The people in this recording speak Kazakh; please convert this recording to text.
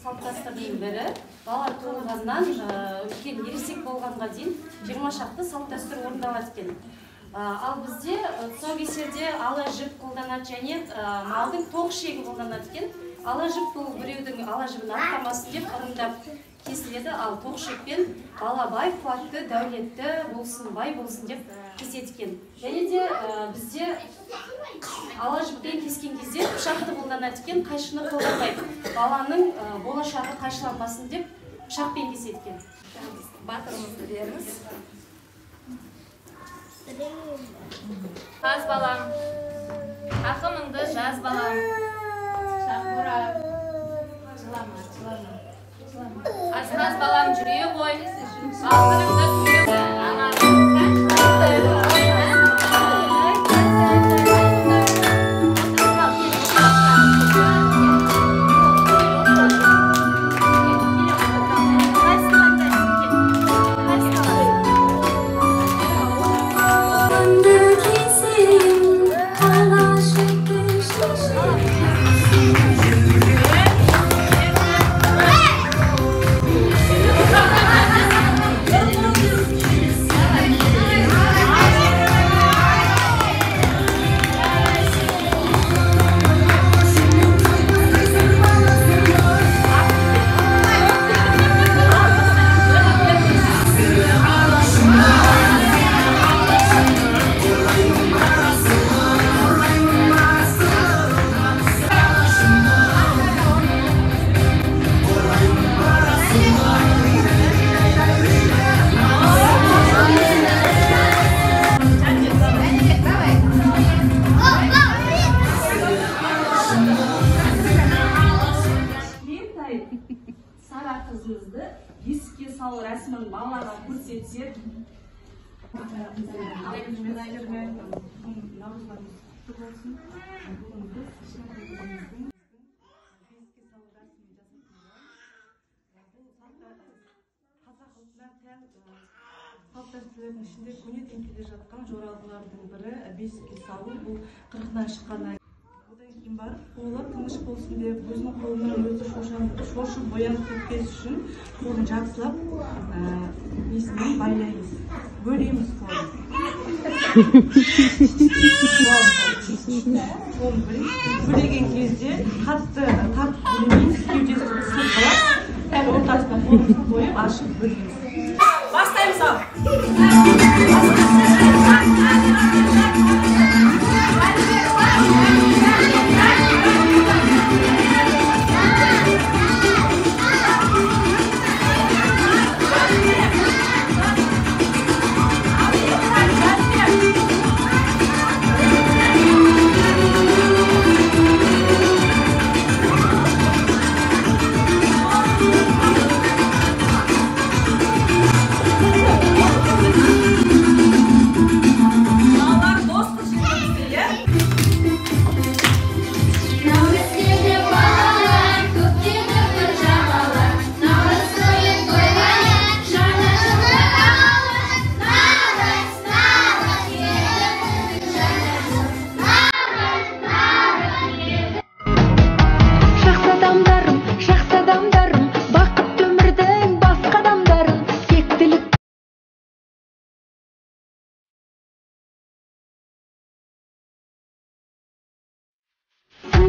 Салт-дәстүрдің бірі балалар туылғаннан үлкен ересек болғанға дейін 20 шақты салт-дәстүр орындалады екен. Ал бізде тұсаукесерде ала жіп қолданады және малдың тоқ ішегі қолданады екен. Ала жіп бұл біреудің ала жібін аттамасын деп ырымдап кесіледі, ал тоқ ішекпен бала бай, қуатты, дәулетті болсын, бай болсын деп кеседі екен. Және де бізде ала жіппен кескен кезде пышақты қолданады екен, қайшыны қолданбайды. Баланың болашағы қайшыланбасын деп пышақпен кеседі екен. Батырымызды беріңіз. Жаз балам, ақымыңды жаз балам. Шақыра. Асқаз балам жүрегі ғой. Ақырыңды түрегі. Сара қызымызды есікке салу рәсімін балаларға көрсетсек. Салт-дәстүрлердің ішінде көнеден келе жатқан жоралғылардың бірі бесікке салу. Бұл 40-нан шыққаннан одан кейін барып қолы тыныш болсын деп өзінің қолынан өзі шошып боянып кетпес үшін қолын жақсылап несімен байлаймыз, бөлейміз қолын. Қолын бөлеген кезде қатты тартып бөлемейміз, кеудесін сылқылап, дәл ортасына қолымызды қойып ашып бөлейміз. Бастаймыз ал.